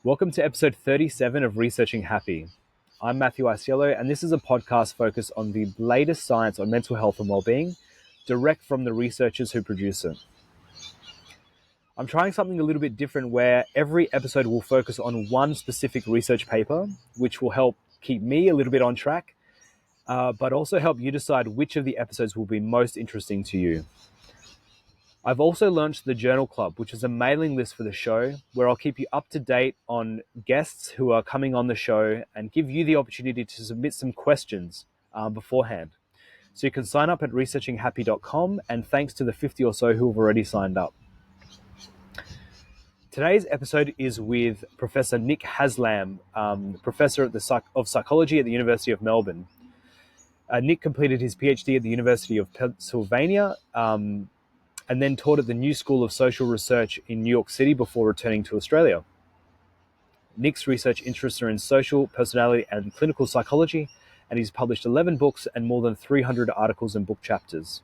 Welcome to episode 37 of Researching Happy. I'm Matthew Iasiello, and this is a podcast focused on the latest science on mental health and well-being, direct from the researchers who produce it. I'm trying something a little bit different where every episode will focus on one specific research paper, which will help keep me a little bit on track, but also help you decide which of the episodes will be most interesting to you. I've also launched the Journal Club, which is a mailing list for the show where I'll keep you up to date on guests who are coming on the show and give you the opportunity to submit some questions beforehand. So you can sign up at researchinghappy.com, and thanks to the 50 or so who have already signed up. Today's episode is with Professor Nick Haslam, Professor of Psychology at the University of Melbourne. Nick completed his PhD at the University of Pennsylvania, and then taught at the New School of Social Research in New York City before returning to Australia. Nick's research interests are in social, personality, and clinical psychology, and he's published 11 books and more than 300 articles and book chapters.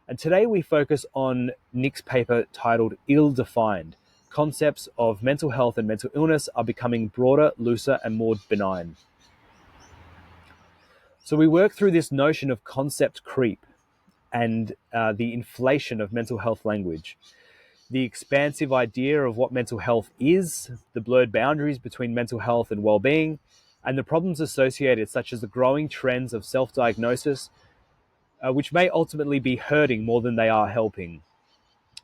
And today we focus on Nick's paper titled Ill-Defined: Concepts of Mental Health and Mental Illness are Becoming Broader, Looser, and More Benign. So we work through this notion of concept creep, and the inflation of mental health language, the expansive idea of what mental health is, the blurred boundaries between mental health and well-being, and the problems associated, such as the growing trends of self-diagnosis, which may ultimately be hurting more than they are helping.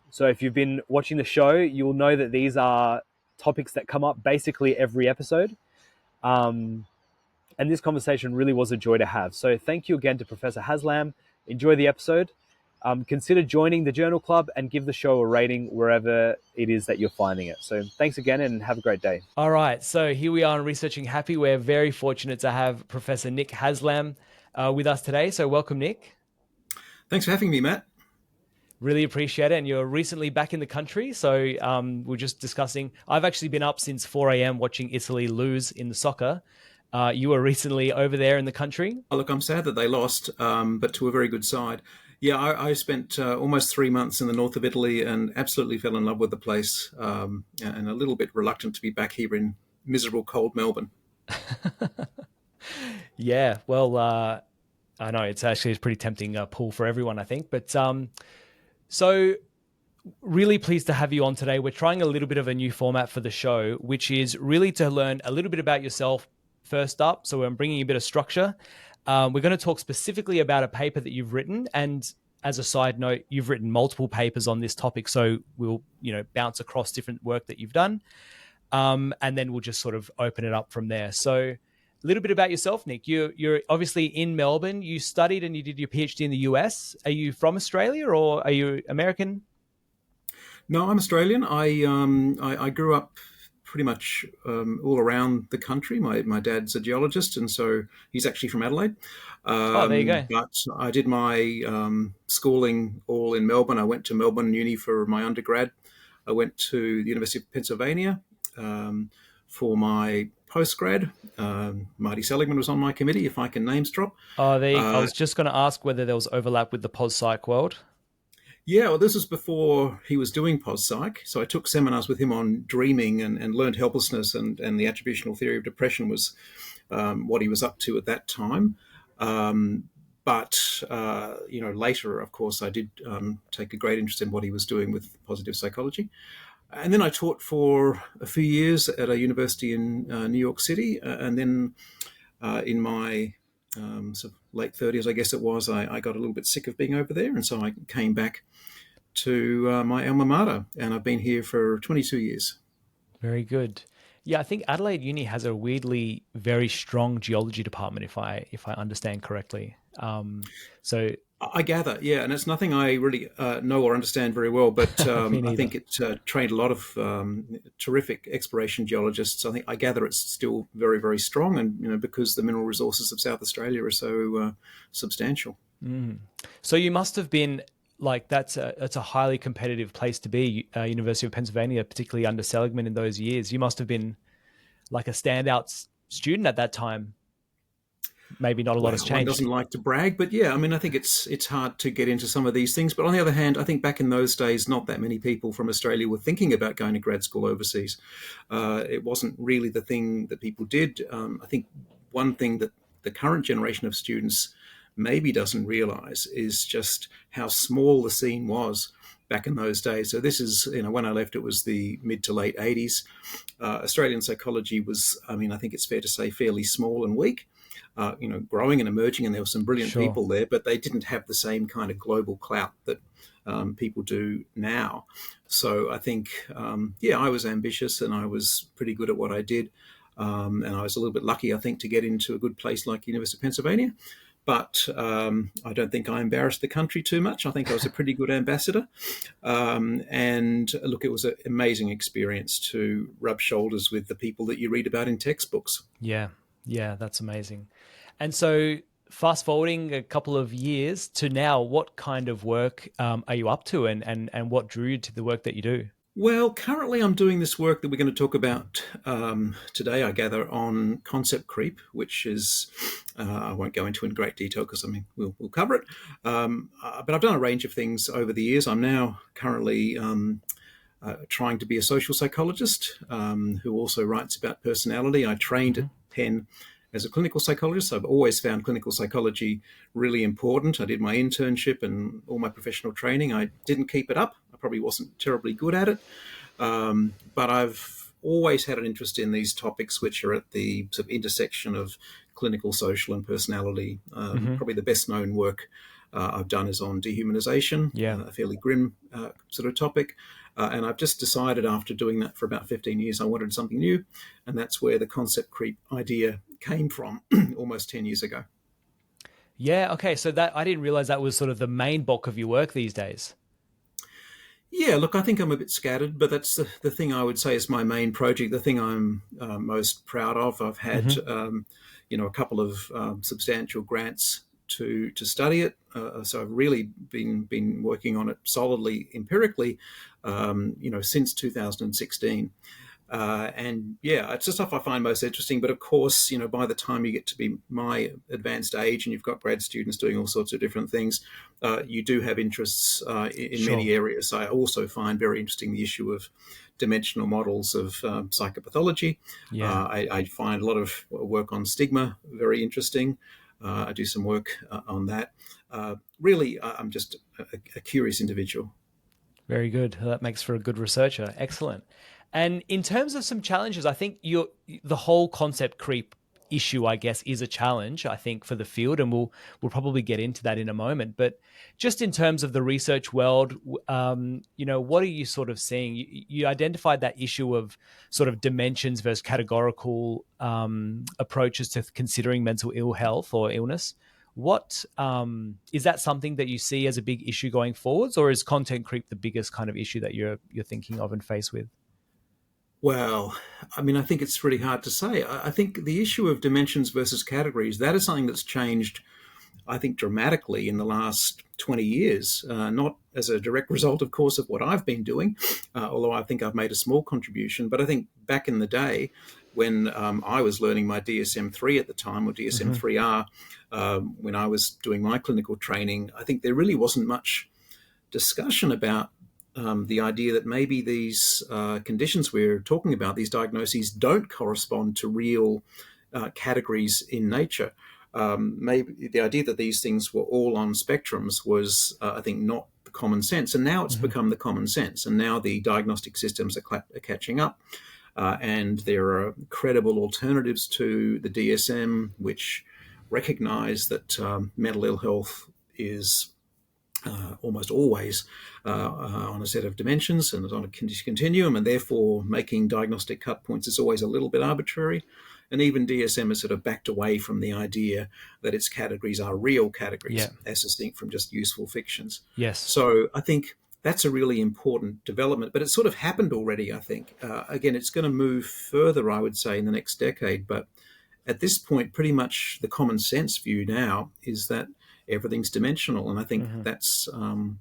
So if you've been watching the show, you'll know that these are topics that come up basically every episode. And this conversation really was a joy to have. So thank you again to Professor Haslam. Enjoy the episode. Consider joining the Journal Club and give the show a rating wherever it is that you're finding it. So thanks again and have a great day. All right. So here we are on Researching Happy. We're very fortunate to have Professor Nick Haslam with us today. So welcome, Nick. Thanks for having me, Matt. Really appreciate it. And you're recently back in the country. So we're just discussing, I've actually been up since 4 a.m. watching Italy lose in the soccer. You were recently over there in the country. Oh, look, I'm sad that they lost, but to a very good side. Yeah, I spent almost 3 months in the north of Italy and absolutely fell in love with the place, and a little bit reluctant to be back here in miserable, cold Melbourne. Yeah, well, I know it's a pretty tempting pull for everyone, I think. But so really pleased to have you on today. We're trying a little bit of a new format for the show, which is really to learn a little bit about yourself first up. So I'm bringing a bit of structure. We're going to talk specifically about a paper that you've written. And as a side note, you've written multiple papers on this topic. So we'll, bounce across different work that you've done. And then we'll just sort of open it up from there. So a little bit about yourself, Nick. You're obviously in Melbourne. You studied and you did your PhD in the US. Are you from Australia or are you American? No, I'm Australian. I grew up pretty much all around the country. My dad's a geologist, and so he's actually from Adelaide. There you go. But I did my schooling all in Melbourne. I went to Melbourne Uni for my undergrad. I went to the University of Pennsylvania for my postgrad. Marty Seligman was on my committee, if I can names drop. I was just going to ask whether there was overlap with the pos-psych world. Yeah, well, this was before he was doing pos-psych. So I took seminars with him on dreaming and learned helplessness, and the attributional theory of depression was what he was up to at that time. But later, of course, I did take a great interest in what he was doing with positive psychology. And then I taught for a few years at a university in New York City. And then in my sort of late 30s, I guess it was, I got a little bit sick of being over there. And so I came back to my alma mater, and I've been here for 22 years. Very good. Yeah, I think Adelaide Uni has a weirdly very strong geology department, if I understand correctly. So I gather, yeah, and it's nothing I really know or understand very well, but I think it trained a lot of terrific exploration geologists. I gather it's still very, very strong, and because the mineral resources of South Australia are so substantial. Mm. So you must have been like that's a highly competitive place to be, University of Pennsylvania, particularly under Seligman in those years. You must have been like a standout student at that time. maybe not a lot has Well, one changed. doesn't like to brag, but yeah, I mean, I think it's hard to get into some of these things. But on the other hand, I think back in those days, not that many people from Australia were thinking about going to grad school overseas. It wasn't really the thing that people did. I think one thing that the current generation of students maybe doesn't realise is just how small the scene was back in those days. So this is, when I left, it was the mid to late 80s. Australian psychology was, I mean, I think it's fair to say, fairly small and weak. Growing and emerging, and there were some brilliant Sure. people there, but they didn't have the same kind of global clout that people do now. So I think, I was ambitious and I was pretty good at what I did. And I was a little bit lucky, I think, to get into a good place like University of Pennsylvania. But I don't think I embarrassed the country too much. I think I was a pretty good ambassador. And look, it was an amazing experience to rub shoulders with the people that you read about in textbooks. Yeah, that's amazing. And so fast forwarding a couple of years to now, what kind of work are you up to, and what drew you to the work that you do? Well, currently I'm doing this work that we're going to talk about today, I gather, on concept creep, which is, I won't go into in great detail because, I mean, we'll cover it. But I've done a range of things over the years. I'm now currently trying to be a social psychologist who also writes about personality. I trained at Penn as a clinical psychologist. I've always found clinical psychology really important. I did my internship and all my professional training. I didn't keep it up. I probably wasn't terribly good at it. But I've always had an interest in these topics, which are at the sort of intersection of clinical, social, and personality. Probably the best known work I've done is on dehumanization, a fairly grim sort of topic. And I've just decided after doing that for about 15 years, I wanted something new. And that's where the concept creep idea came from almost 10 years ago. Yeah, okay. So that I didn't realize that was sort of the main bulk of your work these days. Yeah, look, I think I'm a bit scattered, but that's the thing I would say is my main project, the thing I'm most proud of. I've had, a couple of substantial grants to study it. So I've really been working on it solidly, empirically, since 2016. It's the stuff I find most interesting. But of course, by the time you get to be my advanced age and you've got grad students doing all sorts of different things, you do have interests in many areas. I also find very interesting the issue of dimensional models of psychopathology. I find a lot of work on stigma very interesting. I do some work on that. Really, I'm just a curious individual. Very good. That makes for a good researcher. Excellent. And in terms of some challenges, I think the whole concept creep issue, I guess, is a challenge, I think, for the field, and we'll probably get into that in a moment. But just in terms of the research world, what are you sort of seeing? You identified that issue of sort of dimensions versus categorical approaches to considering mental ill health or illness. What is that something that you see as a big issue going forwards, or is content creep the biggest kind of issue that you're thinking of and faced with? Well, I mean, I think it's really hard to say. I think the issue of dimensions versus categories, that is something that's changed, I think, dramatically in the last 20 years, not as a direct result, of course, of what I've been doing, although I think I've made a small contribution. But I think back in the day when I was learning my DSM-3 at the time, or DSM-3R, when I was doing my clinical training, I think there really wasn't much discussion about the idea that maybe these conditions we're talking about, these diagnoses, don't correspond to real categories in nature. Maybe the idea that these things were all on spectrums was, I think, not the common sense. And now it's become the common sense. And now the diagnostic systems are catching up. And there are credible alternatives to the DSM, which recognize that mental ill health is almost always on a set of dimensions and on a continuum, and therefore making diagnostic cut points is always a little bit arbitrary. And even DSM has sort of backed away from the idea that its categories are real categories, as distinct from just useful fictions. Yes. So I think that's a really important development, but it's sort of happened already, I think. Again, it's going to move further, I would say, in the next decade. But at this point, pretty much the common sense view now is that everything's dimensional, and I think that's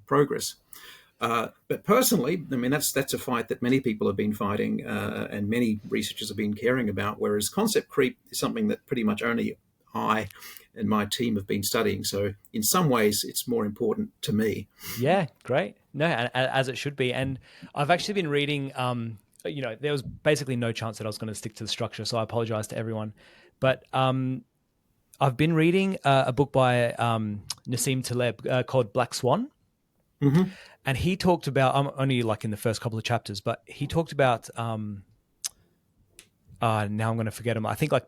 progress. But personally, I mean, that's a fight that many people have been fighting, and many researchers have been caring about, whereas concept creep is something that pretty much only I and my team have been studying. So in some ways, it's more important to me. Yeah, great. No, as it should be. And I've actually been reading, there was basically no chance that I was going to stick to the structure, so I apologize to everyone. But I've been reading a book by Nassim Taleb called Black Swan. Mm-hmm. And he talked about, I'm only like in the first couple of chapters, but he talked about, now I'm going to forget him. I think I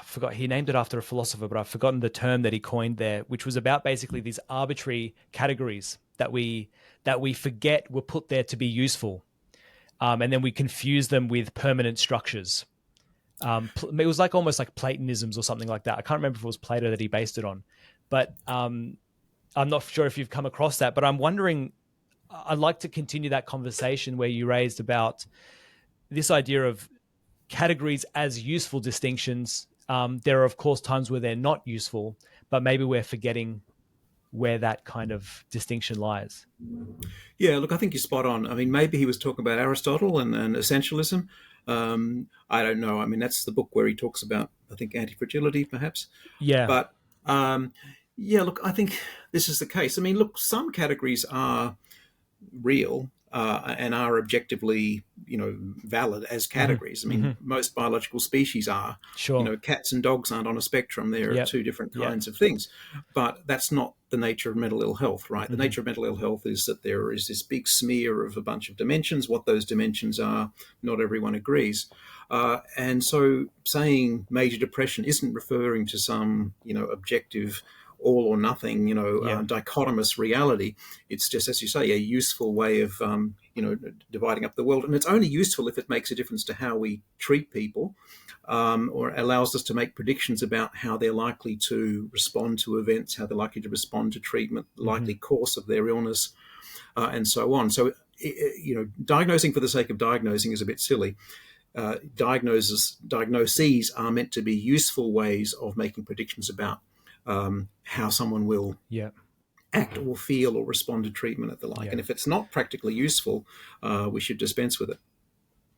forgot, he named it after a philosopher, but I've forgotten the term that he coined there, which was about basically these arbitrary categories that we forget were put there to be useful. And then we confuse them with permanent structures. It was like almost like Platonisms or something like that. I can't remember if it was Plato that he based it on, but I'm not sure if you've come across that, but I'm wondering, I'd like to continue that conversation where you raised about this idea of categories as useful distinctions. There are, of course, times where they're not useful, but maybe we're forgetting where that kind of distinction lies. Yeah, look, I think you're spot on. I mean, maybe he was talking about Aristotle and essentialism. I don't know. I mean, that's the book where he talks about, I think, anti-fragility, perhaps. Yeah. But yeah, look, I think this is the case. I mean, look, some categories are real and are objectively, valid as categories. I mean, most biological species are. Sure. Cats and dogs aren't on a spectrum. They're Yep. two different kinds of things. But that's not the nature of mental ill health, right? The nature of mental ill health is that there is this big smear of a bunch of dimensions. What those dimensions are, not everyone agrees. And so saying major depression isn't referring to some, objective all or nothing, dichotomous reality. It's just, as you say, a useful way of, dividing up the world. And it's only useful if it makes a difference to how we treat people, or allows us to make predictions about how they're likely to respond to events, how they're likely to respond to treatment, the likely course of their illness, and so on. So, diagnosing for the sake of diagnosing is a bit silly. Diagnoses are meant to be useful ways of making predictions about how someone will act or feel or respond to treatment and the like. And if it's not practically useful, we should dispense with it.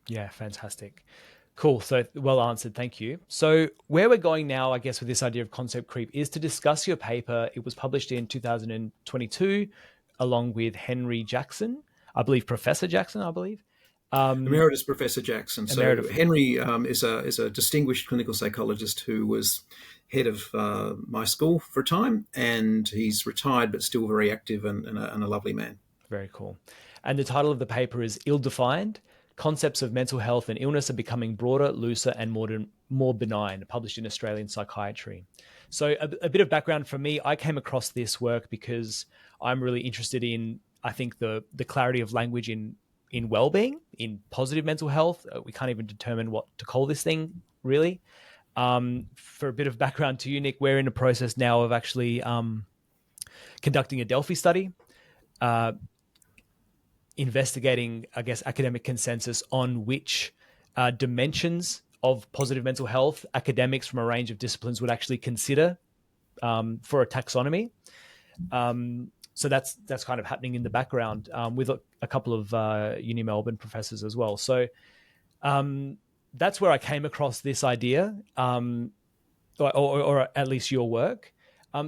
Yeah, fantastic. Cool. So well answered. Thank you. So where we're going now, I guess, with this idea of concept creep is to discuss your paper. It was published in 2022 along with Henry Jackson, I believe, Professor Jackson, I believe. Emeritus Professor Jackson. So Emeritus. Henry is a distinguished clinical psychologist who was head of my school for a time, and he's retired but still very active and a lovely man. Very cool. And the title of the paper is Ill-Defined: Concepts of Mental Health and Illness Are Becoming Broader, Looser, and More Benign, published in Australian Psychiatry. So a bit of background from me, I came across this work because I'm really interested in, I think, the clarity of language in well-being, in positive mental health. We can't even determine what to call this thing, really. For a bit of background to you, Nick, we're in the process now of actually conducting a Delphi study, investigating, I guess, academic consensus on which dimensions of positive mental health academics from a range of disciplines would actually consider for a taxonomy. So that's kind of happening in the background with a couple of Uni Melbourne professors as well. So that's where I came across this idea, or at least your work.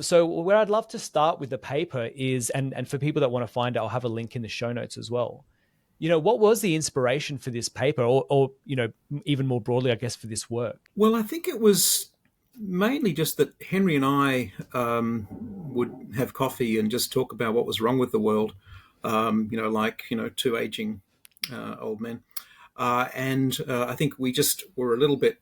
So where I'd love to start with the paper is, and for people that want to find it, I'll have a link in the show notes as well. What was the inspiration for this paper, or even more broadly, I guess, for this work? Well, I think it was mainly just that Henry and I would have coffee and just talk about what was wrong with the world, like two aging old men. And I think we just were a little bit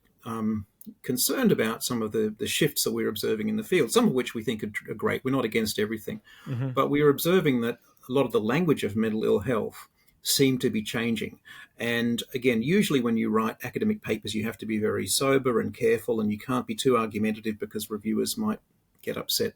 concerned about some of the shifts that we're observing in the field, some of which we think are great. We're not against everything. But we are observing that a lot of the language of mental ill health seem to be changing. And again, usually when you write academic papers, you have to be very sober and careful, and you can't be too argumentative because reviewers might get upset,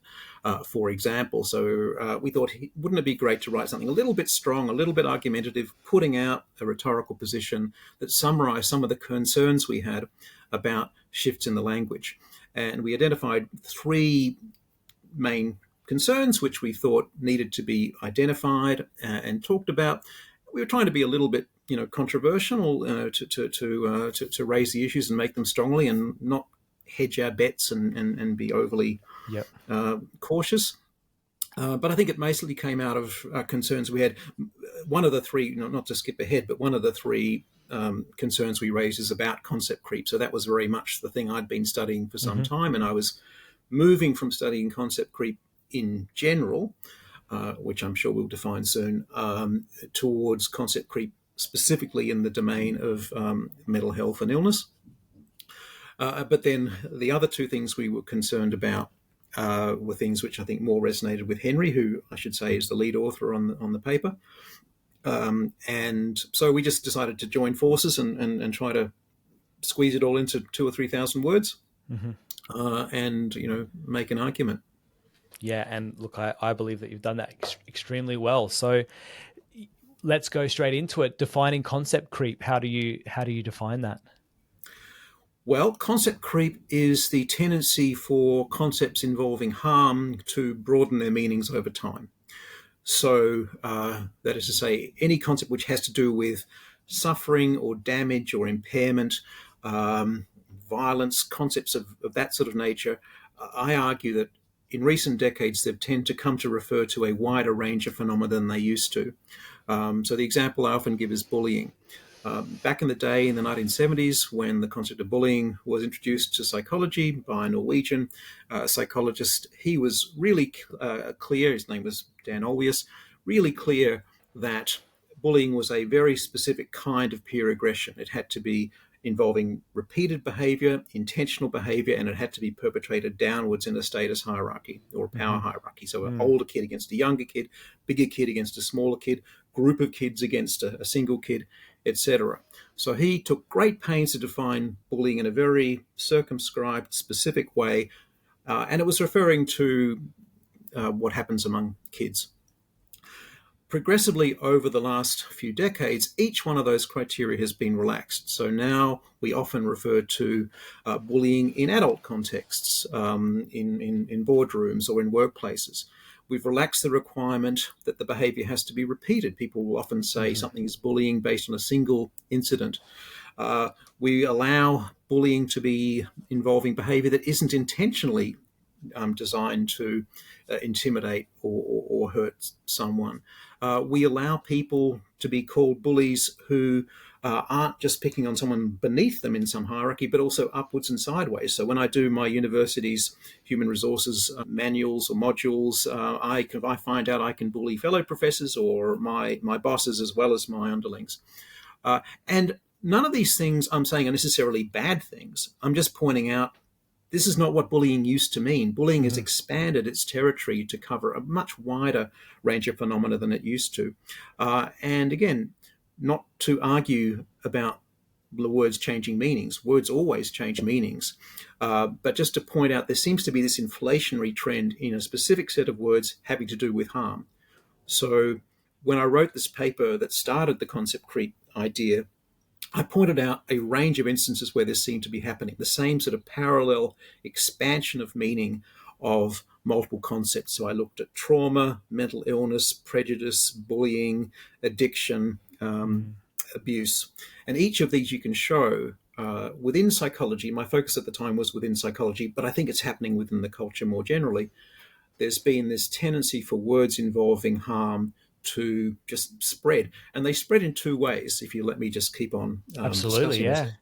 for example. So we thought, wouldn't it be great to write something a little bit strong, a little bit argumentative, putting out a rhetorical position that summarized some of the concerns we had about shifts in the language. And we identified three main concerns which we thought needed to be identified and talked about. We were trying to be a little bit, controversial, to raise the issues and make them strongly, and not hedge our bets and be overly Yep. cautious. But I think it basically came out of concerns we had. One of the three, not to skip ahead, but one of the three concerns we raised is about concept creep. So that was very much the thing I'd been studying for some time, and I was moving from studying concept creep in general, which I'm sure we'll define soon, towards concept creep specifically in the domain of mental health and illness. But then the other two things we were concerned about were things which I think more resonated with Henry, who I should say is the lead author on the paper. And so we just decided to join forces and try to squeeze it all into 2,000 or 3,000 words, and make an argument. Yeah, and look, I believe that you've done that extremely well. So let's go straight into it. Defining concept creep. How do you define that? Well, concept creep is the tendency for concepts involving harm to broaden their meanings over time. So that is to say, any concept which has to do with suffering or damage or impairment, violence, concepts of that sort of nature, I argue that in recent decades they've tended to come to refer to a wider range of phenomena than they used to. So the example I often give is bullying. Back in the day, in the 1970s, when the concept of bullying was introduced to psychology by a Norwegian psychologist, he was really clear, his name was Dan Olweus, really clear that bullying was a very specific kind of peer aggression. It had to be involving repeated behavior, intentional behavior, and it had to be perpetrated downwards in a status hierarchy or a power hierarchy. So an older kid against a younger kid, bigger kid against a smaller kid, group of kids against a single kid, etc. So he took great pains to define bullying in a very circumscribed, specific way, and it was referring to what happens among kids. Progressively over the last few decades, each one of those criteria has been relaxed. So now we often refer to bullying in adult contexts, in boardrooms or in workplaces. We've relaxed the requirement that the behavior has to be repeated. People will often say something is bullying based on a single incident. We allow bullying to be involving behavior that isn't intentionally designed to intimidate or hurt someone. We allow people to be called bullies who aren't just picking on someone beneath them in some hierarchy, but also upwards and sideways. So when I do my university's human resources manuals or modules, I find out I can bully fellow professors or my bosses as well as my underlings. And none of these things I'm saying are necessarily bad things. I'm just pointing out this is not what bullying used to mean. Bullying has expanded its territory to cover a much wider range of phenomena than it used to. And again, not to argue about the words changing meanings. Words always change meanings. But just to point out, there seems to be this inflationary trend in a specific set of words having to do with harm. So when I wrote this paper that started the concept creep idea, I pointed out a range of instances where this seemed to be happening, the same sort of parallel expansion of meaning of multiple concepts. So I looked at trauma, mental illness, prejudice, bullying, addiction, abuse. And each of these you can show within psychology. My focus at the time was within psychology, but I think it's happening within the culture more generally. There's been this tendency for words involving harm to just spread, and they spread in two ways. If you let me just keep on Absolutely, yeah.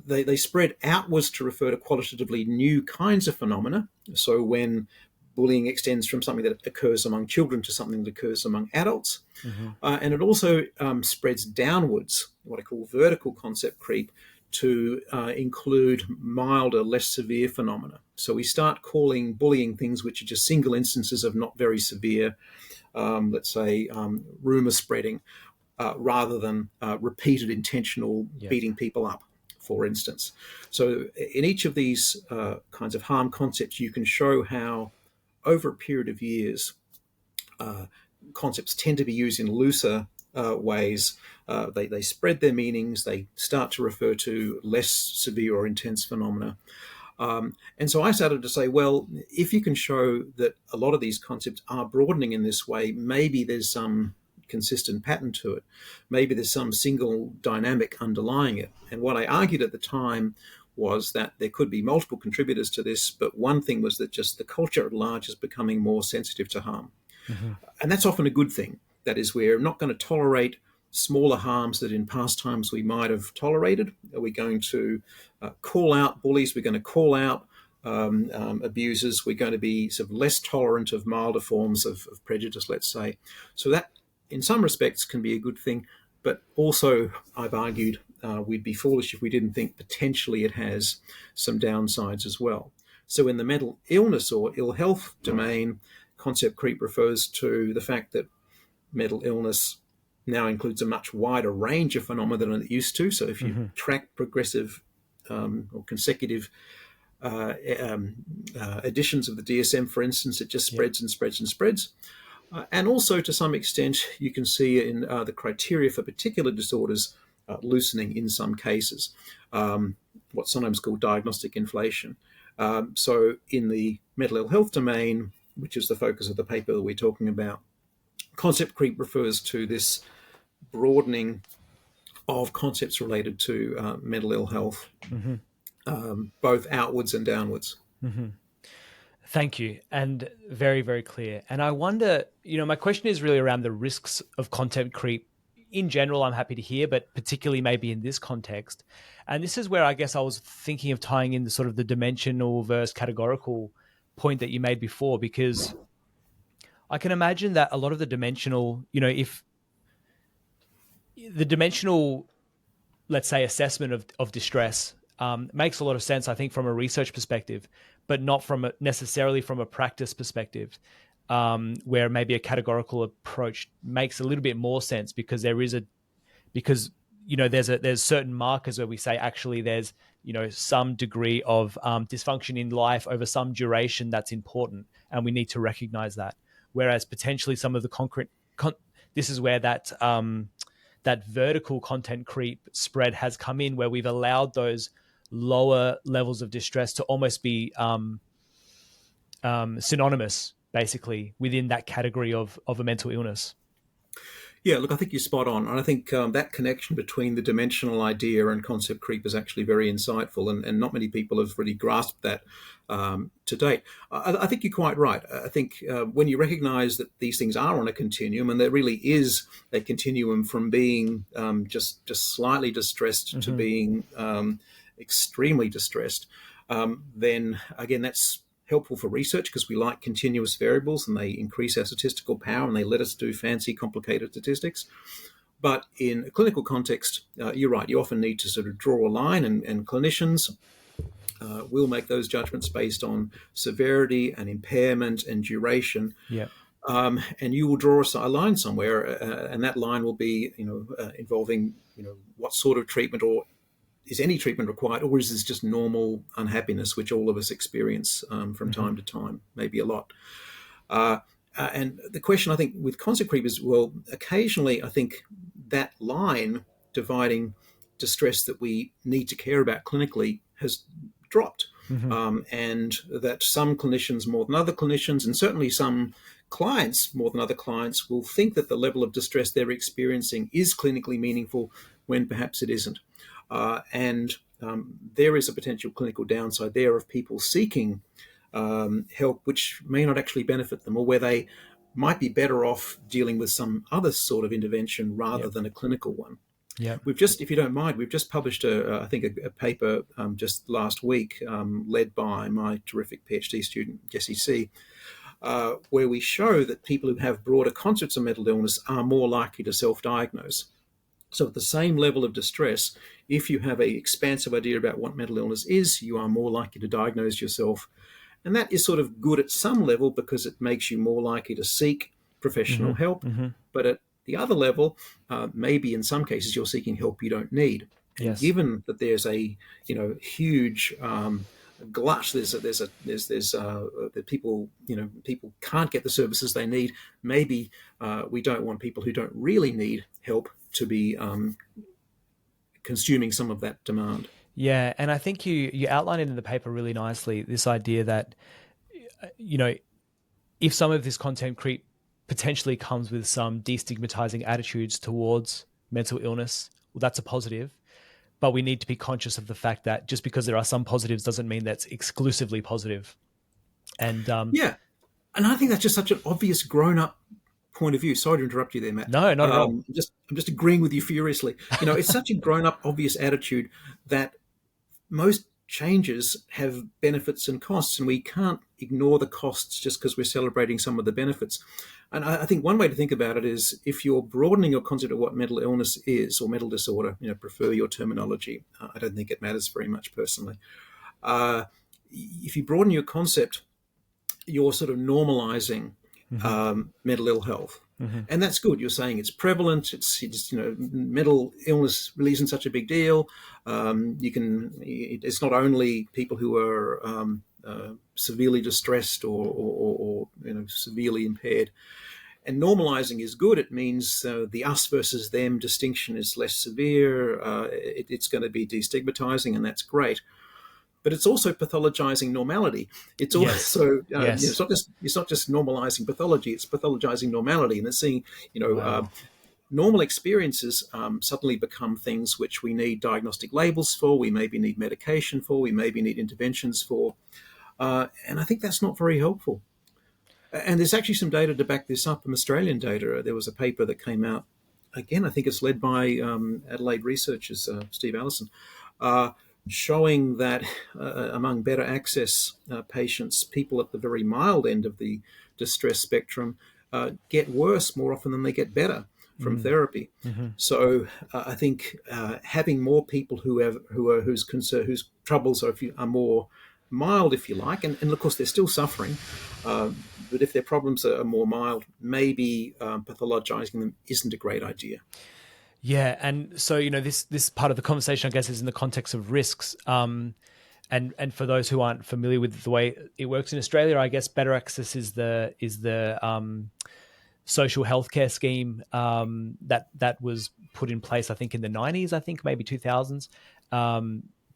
They spread outwards to refer to qualitatively new kinds of phenomena. So when bullying extends from something that occurs among children to something that occurs among adults, and it also spreads downwards, what I call vertical concept creep, to include milder, less severe phenomena. So we start calling bullying things which are just single instances of not very severe, let's say, rumor spreading, rather than repeated intentional beating people up, for instance. So in each of these kinds of harm concepts, you can show how over a period of years, concepts tend to be used in looser ways. They spread their meanings. They start to refer to less severe or intense phenomena. And so I started to say, well, if you can show that a lot of these concepts are broadening in this way, maybe there's some consistent pattern to it. Maybe there's some single dynamic underlying it. And what I argued at the time was that there could be multiple contributors to this, but one thing was that just the culture at large is becoming more sensitive to harm. Mm-hmm. And that's often a good thing. That is, we're not going to tolerate smaller harms that in past times we might have tolerated. Are we going to call out bullies? We're going to call out abusers. We're going to be sort of less tolerant of milder forms of prejudice, let's say. So that, in some respects, can be a good thing. But also, I've argued, we'd be foolish if we didn't think potentially it has some downsides as well. So in the mental illness or ill health domain, concept creep refers to the fact that mental illness now includes a much wider range of phenomena than it used to. So if you track progressive or consecutive editions of the DSM, for instance, it just spreads and spreads and spreads. And also, to some extent, you can see in the criteria for particular disorders loosening in some cases, what's sometimes called diagnostic inflation. So in the mental ill health domain, which is the focus of the paper that we're talking about, concept creep refers to this broadening of concepts related to mental ill health, both outwards and downwards. Mm-hmm. Thank you. And very, very clear. And I wonder, my question is really around the risks of content creep. In general, I'm happy to hear, but particularly maybe in this context. And this is where I guess I was thinking of tying in the sort of the dimensional versus categorical point that you made before, because I can imagine that a lot of the dimensional, if the dimensional, let's say, assessment of distress makes a lot of sense, I think, from a research perspective, but not necessarily from a practice perspective, where maybe a categorical approach makes a little bit more sense, because there's certain markers where we say actually there's some degree of dysfunction in life over some duration that's important, and we need to recognize that. Whereas potentially some of the this is where that vertical content creep spread has come in, where we've allowed those lower levels of distress to almost be synonymous, basically, within that category of a mental illness. Yeah, look, I think you're spot on. And I think that connection between the dimensional idea and concept creep is actually very insightful, and not many people have really grasped that to date. I think you're quite right. I think when you recognize that these things are on a continuum, and there really is a continuum from being just slightly distressed to being extremely distressed, then again, that's helpful for research, because we like continuous variables and they increase our statistical power and they let us do fancy, complicated statistics. But in a clinical context, you're right, you often need to sort of draw a line, and clinicians will make those judgments based on severity and impairment and duration. Yeah. And you will draw a line somewhere, and that line will be, involving, what sort of treatment, or is any treatment required, or is this just normal unhappiness, which all of us experience from time to time, maybe a lot. And the question, I think, with concept creep is, well, occasionally I think that line dividing distress that we need to care about clinically has dropped. And that some clinicians more than other clinicians, and certainly some clients more than other clients, will think that the level of distress they're experiencing is clinically meaningful when perhaps it isn't. And there is a potential clinical downside there of people seeking help which may not actually benefit them, or where they might be better off dealing with some other sort of intervention rather than a clinical one. Yeah, If you don't mind, we've just published a paper just last week, led by my terrific PhD student Jessie C, where we show that people who have broader concepts of mental illness are more likely to self-diagnose. So at the same level of distress, if you have an expansive idea about what mental illness is, you are more likely to diagnose yourself. And that is sort of good at some level, because it makes you more likely to seek professional help. But at the other level, maybe in some cases you're seeking help you don't need. Yes. Given that there's a huge glut, that people can't get the services they need. Maybe we don't want people who don't really need help to be consuming some of that demand. Yeah, and I think you outline it in the paper really nicely, this idea that, if some of this content creep potentially comes with some destigmatizing attitudes towards mental illness. Well, that's a positive. But we need to be conscious of the fact that just because there are some positives doesn't mean that's exclusively positive. And yeah, and I think that's just such an obvious grown-up point of view. Sorry to interrupt you there, Matt. No, not at all. I'm just agreeing with you furiously. It's such a grown-up, obvious attitude that most changes have benefits and costs, and we can't ignore the costs just because we're celebrating some of the benefits. And I think one way to think about it is, if you're broadening your concept of what mental illness is, or mental disorder, prefer your terminology. I don't think it matters very much personally. If you broaden your concept, you're sort of normalizing mental ill health. And that's good. You're saying it's prevalent. It's mental illness really isn't such a big deal. It's not only people who are severely distressed or severely impaired. And normalizing is good. It means the us versus them distinction is less severe. It's going to be destigmatizing, and that's great. But it's also pathologizing normality. It's also it's not just normalizing pathology. It's pathologizing normality, and it's seeing normal experiences suddenly become things which we need diagnostic labels for. We maybe need medication for. We maybe need interventions for, and I think that's not very helpful. And there's actually some data to back this up, some Australian data. There was a paper that came out, again, I think it's led by Adelaide researchers, Steve Allison, showing that among better access patients, people at the very mild end of the distress spectrum get worse more often than they get better from therapy. So I think having more people whose troubles are more mild, if you like, and of course they're still suffering, but if their problems are more mild, maybe pathologizing them isn't a great idea. Yeah, and so this part of the conversation, I guess, is in the context of risks. And for those who aren't familiar with the way it works in Australia, I guess Better Access is the social healthcare scheme that was put in place, I think, in the 90s, I think maybe 2000s,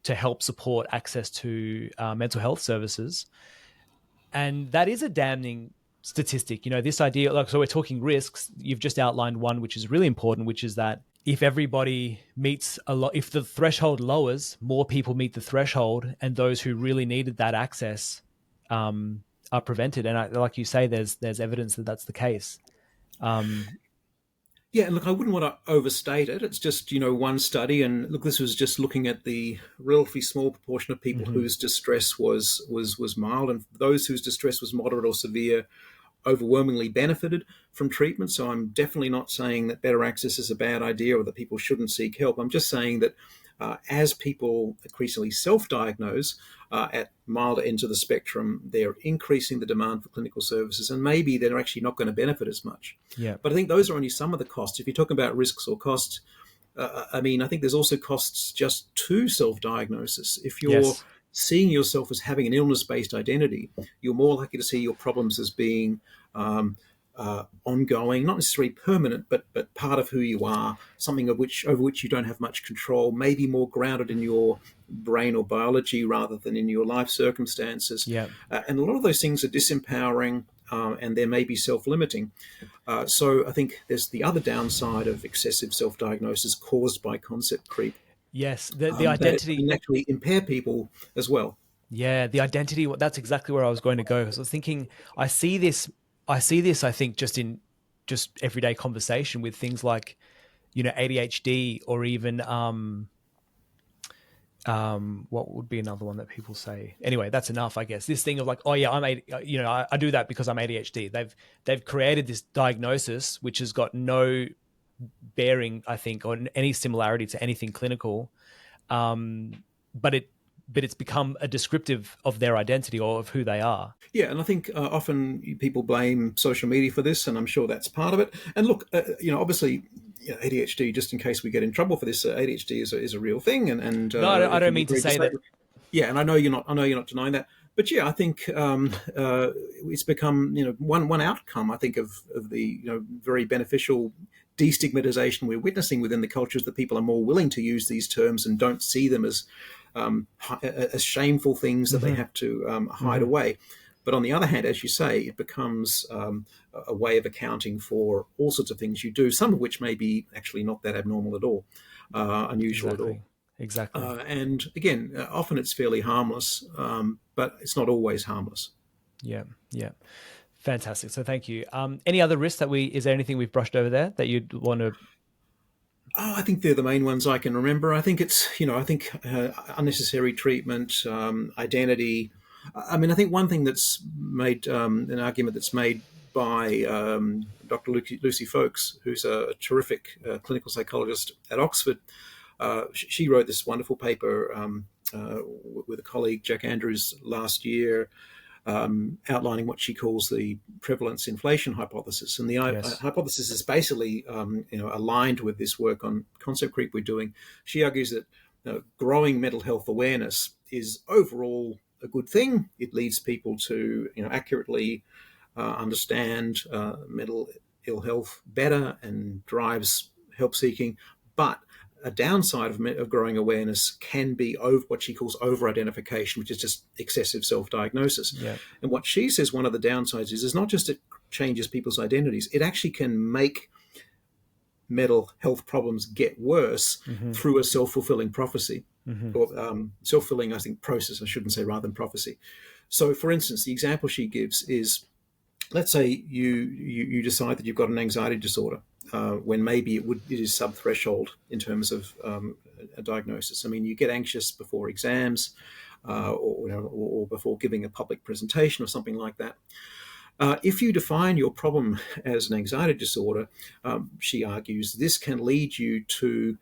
to help support access to mental health services. And that is a damning statistic. This idea, so we're talking risks. You've just outlined one, which is really important, which is that if everybody meets if the threshold lowers, more people meet the threshold, and those who really needed that access are prevented. And like you say, there's evidence that that's the case. Yeah, and look, I wouldn't want to overstate it. It's just, one study, and look, this was just looking at the relatively small proportion of people whose distress was mild, and those whose distress was moderate or severe overwhelmingly benefited from treatment. So I'm definitely not saying that better access is a bad idea or that people shouldn't seek help. I'm just saying that as people increasingly self-diagnose at milder ends of the spectrum, they're increasing the demand for clinical services, and maybe they're actually not going to benefit as much. Yeah. But I think those are only some of the costs. If you're talking about risks or costs, I think there's also costs just to self-diagnosis. If you're seeing yourself as having an illness-based identity, you're more likely to see your problems as being ongoing, not necessarily permanent, but part of who you are, something over which you don't have much control, maybe more grounded in your brain or biology rather than in your life circumstances. Yeah. And a lot of those things are disempowering, and they may be self-limiting. So I think there's the other downside of excessive self-diagnosis caused by concept creep. Yes, the identity can actually impair people as well. Yeah, the identity. That's exactly where I was going to go. So I was thinking, I see this. I think just in everyday conversation with things like, ADHD, or even what would be another one that people say? Anyway, that's enough, I guess. This thing of like, oh yeah, I do that because I'm ADHD. They've created this diagnosis which has got no bearing, I think, or any similarity to anything clinical, but it's become a descriptive of their identity or of who they are. Yeah, and I think often people blame social media for this, and I'm sure that's part of it. And look, obviously, ADHD, just in case we get in trouble for this, ADHD is a real thing. And no, I don't mean to say that. Yeah, and I know you're not denying that. But yeah, I think it's become one outcome, I think, of the very beneficial destigmatization we're witnessing within the cultures, that people are more willing to use these terms and don't see them as shameful things that they have to hide away. But on the other hand, as you say, it becomes a way of accounting for all sorts of things you do, some of which may be actually not that abnormal at all, unusual at all. Exactly. And again, often it's fairly harmless, but it's not always harmless. Yeah. Fantastic. So thank you. Any other risks is there anything we've brushed over there that you'd want to? Oh, I think they're the main ones I can remember. I think it's, unnecessary treatment, identity. I mean, I think one thing that's made, an argument that's made by Dr. Lucy Folks, who's a terrific clinical psychologist at Oxford. She wrote this wonderful paper with a colleague, Jack Andrews, last year, outlining what she calls the prevalence inflation hypothesis. And the hypothesis is basically aligned with this work on concept creep we're doing. She argues that growing mental health awareness is overall a good thing. It leads people to accurately understand mental ill health better and drives help seeking. But a downside of growing awareness can be what she calls over-identification, which is just excessive self-diagnosis. Yeah. And what she says one of the downsides is not just it changes people's identities, it actually can make mental health problems get worse through a self-fulfilling prophecy, or self-fulfilling, I think, process, I shouldn't say, rather than prophecy. So, for instance, the example she gives is, let's say you decide that you've got an anxiety disorder, when maybe it is sub-threshold in terms of a diagnosis. I mean, you get anxious before exams or before giving a public presentation or something like that. If you define your problem as an anxiety disorder, she argues, this can lead you to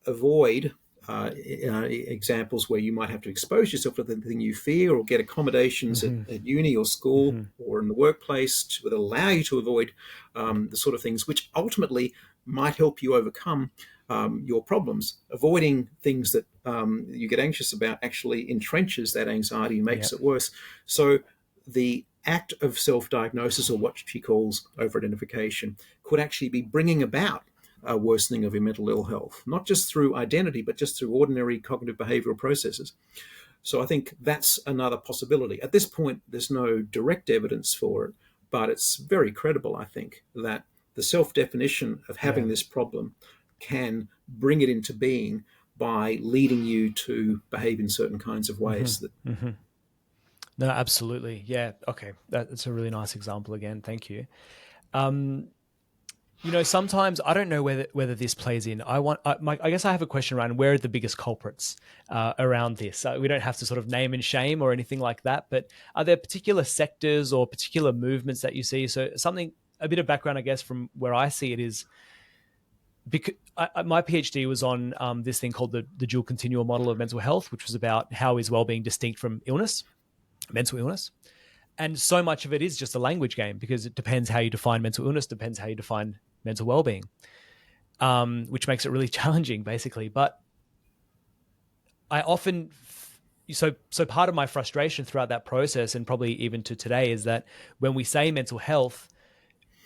avoid examples where you might have to expose yourself to the thing you fear, or get accommodations at uni or school or in the workplace that allow you to avoid the sort of things which ultimately might help you overcome your problems. Avoiding things that you get anxious about actually entrenches that anxiety and makes it worse. So the act of self-diagnosis, or what she calls over-identification, could actually be bringing about a worsening of your mental ill health, not just through identity, but just through ordinary cognitive behavioral processes. So I think that's another possibility. At this point, there's no direct evidence for it, but it's very credible, I think, that the self-definition of having this problem can bring it into being by leading you to behave in certain kinds of ways. No, absolutely. Yeah. Okay. That's a really nice example again. Thank you. Sometimes I don't know whether this plays in. I guess I have a question around where are the biggest culprits around this. We don't have to sort of name and shame or anything like that, but are there particular sectors or particular movements that you see? So a bit of background, I guess, from where I see it is, because my PhD was on this thing called the dual continual model of mental health, which was about how is well-being distinct from mental illness. And so much of it is just a language game, because it depends how you define mental illness, depends how you define mental well-being, which makes it really challenging, basically. But I often, so part of my frustration throughout that process, and probably even to today, is that when we say mental health,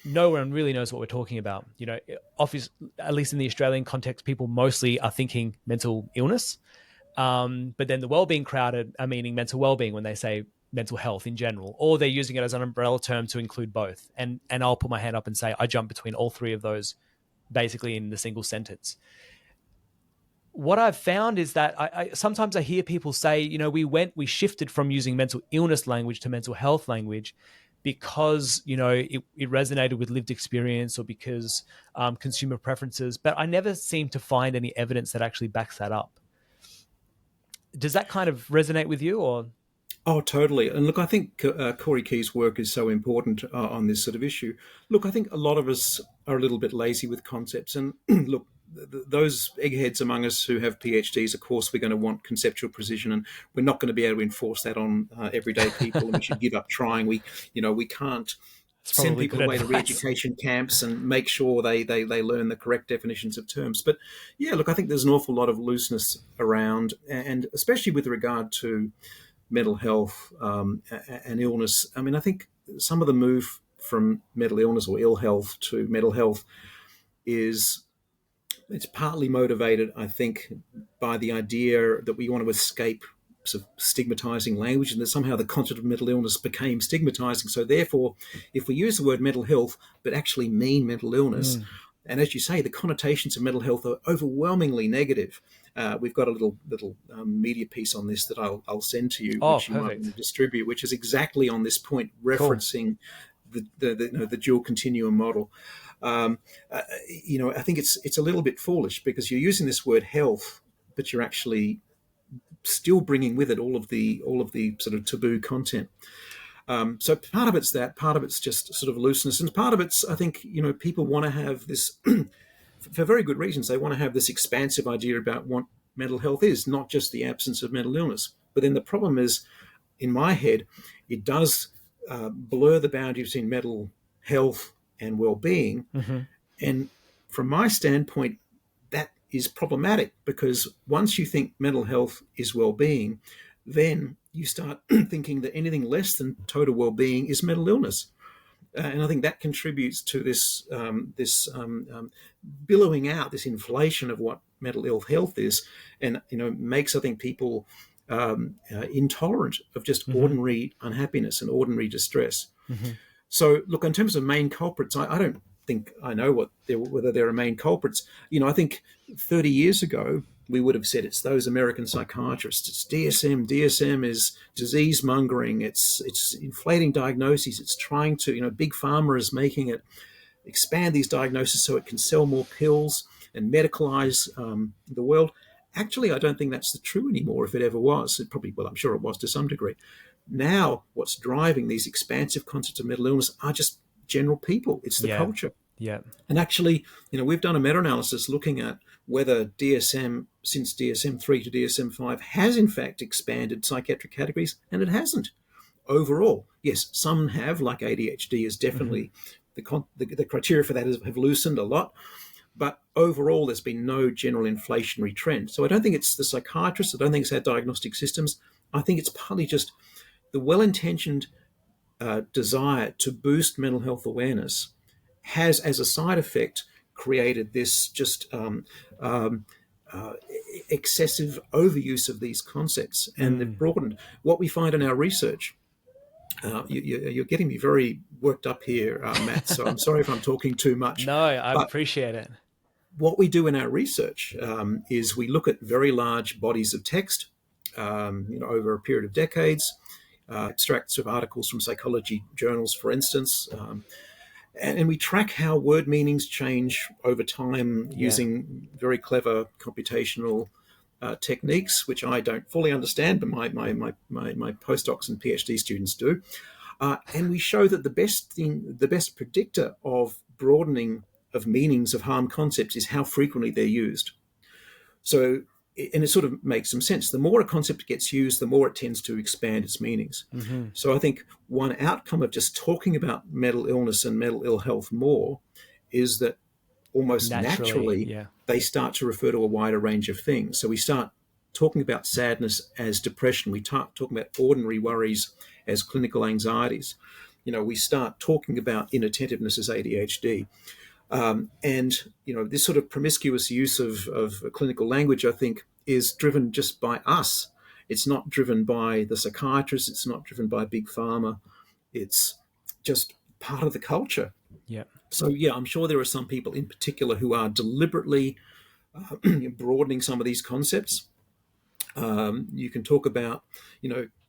no one really knows what we're talking about. At least in the Australian context, people mostly are thinking mental illness. But then the well-being crowd are meaning mental well-being when they say mental health in general, or they're using it as an umbrella term to include both. And I'll put my hand up and say I jump between all three of those basically in the single sentence. What I've found is that I sometimes I hear people say, we shifted from using mental illness language to mental health language because, it resonated with lived experience, or because consumer preferences, but I never seem to find any evidence that actually backs that up. Does that kind of resonate with you, or? Oh, totally. And look, I think Corey Key's work is so important on this sort of issue. Look, I think a lot of us are a little bit lazy with concepts. And look, those eggheads among us who have PhDs, of course, we're going to want conceptual precision, and we're not going to be able to enforce that on everyday people. And we should give up trying. We can't send people away to re-education camps and make sure they learn the correct definitions of terms. But yeah, look, I think there's an awful lot of looseness around, and especially with regard to mental health and illness. I mean, I think some of the move from mental illness or ill health to mental health it's partly motivated, I think, by the idea that we want to escape types of stigmatizing language, and that somehow the concept of mental illness became stigmatizing. So therefore, if we use the word mental health but actually mean mental illness, and as you say, the connotations of mental health are overwhelmingly negative. We've got a little media piece on this that I'll send to you, which you might want to distribute, which is exactly on this point, referencing the dual continuum model. I think it's a little bit foolish because you're using this word health, but you're actually still bringing with it all of the sort of taboo content. So part of it's that, part of it's just sort of looseness, and part of it's, I think, people want to have this, for very good reasons, they want to have this expansive idea about what mental health is, not just the absence of mental illness. But then the problem is, in my head, it does blur the boundary between mental health and well-being. And from my standpoint, that is problematic, because once you think mental health is well-being, then you start thinking that anything less than total well-being is mental illness. And I think that contributes to this billowing out, this inflation of what mental ill health is, and makes, I think, people intolerant of just ordinary unhappiness and ordinary distress. So, look, in terms of main culprits, I don't think I know whether there are main culprits. I think 30 years ago, we would have said it's those American psychiatrists. It's DSM. DSM is disease mongering. It's inflating diagnoses. It's trying to, big pharma is making it expand these diagnoses so it can sell more pills and medicalize the world. Actually, I don't think that's true anymore. If it ever was, I'm sure it was to some degree. Now, what's driving these expansive concepts of mental illness are just general people. It's the culture. Yeah. And actually, we've done a meta-analysis looking at whether DSM, since DSM-3 to DSM-5, has in fact expanded psychiatric categories, and it hasn't. Overall, yes, some have, like ADHD is definitely, the criteria for that have loosened a lot, but overall there's been no general inflationary trend. So I don't think it's the psychiatrists, I don't think it's our diagnostic systems, I think it's partly just the well-intentioned desire to boost mental health awareness has, as a side effect, created this just excessive overuse of these concepts, and they've broadened. What we find in our research, you're getting me very worked up here, Matt, so I'm sorry if I'm talking too much. No, I appreciate it. What we do in our research is we look at very large bodies of text, over a period of decades, extracts of articles from psychology journals, for instance, and we track how word meanings change over time using very clever computational techniques, which I don't fully understand, but my postdocs and PhD students do. And we show that the best predictor of broadening of meanings of harm concepts is how frequently they're used. So, and it sort of makes some sense. The more a concept gets used, the more it tends to expand its meanings. So I think one outcome of just talking about mental illness and mental ill health more is that almost naturally they start to refer to a wider range of things. So we start talking about sadness as depression. We start talking about ordinary worries as clinical anxieties. We start talking about inattentiveness as ADHD. And this sort of promiscuous use of clinical language, I think, is driven just by us. It's not driven by the psychiatrists. It's not driven by big pharma. It's just part of the culture. Yeah. So, I'm sure there are some people in particular who are deliberately broadening some of these concepts. You can talk about,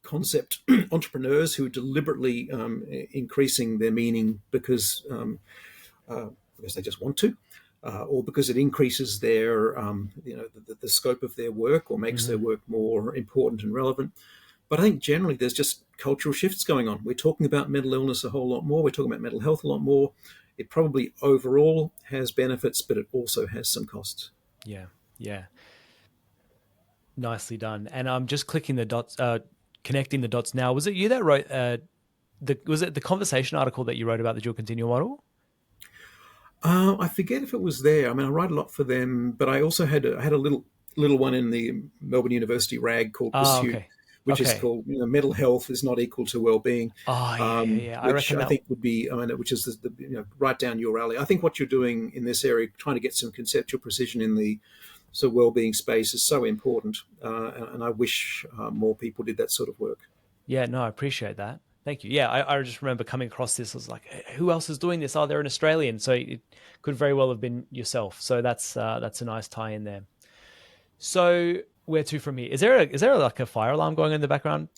concept entrepreneurs who are deliberately increasing their meaning because they just want to, or because it increases their, the scope of their work or makes their work more important and relevant. But I think generally there's just cultural shifts going on. We're talking about mental illness a whole lot more. We're talking about mental health a lot more. It probably overall has benefits, but it also has some costs. Yeah. Nicely done. And I'm just clicking the dots, connecting the dots now. Was it you that wrote, was it the conversation article that you wrote about the dual continuum model? I forget if it was there. I mean, I write a lot for them, but I also had a little one in the Melbourne University rag called Pursuit, which is called mental health is not equal to well-being. Which I think would be, which is the right down your alley. I think what you're doing in this area, trying to get some conceptual precision in the wellbeing space is so important, and I wish more people did that sort of work. Yeah, no, I appreciate that. Thank you. Yeah, I just remember coming across this. I was like, who else is doing this? Oh, they're an Australian. So it could very well have been yourself. So that's a nice tie in there. So where to from here? Is there like a fire alarm going on in the background?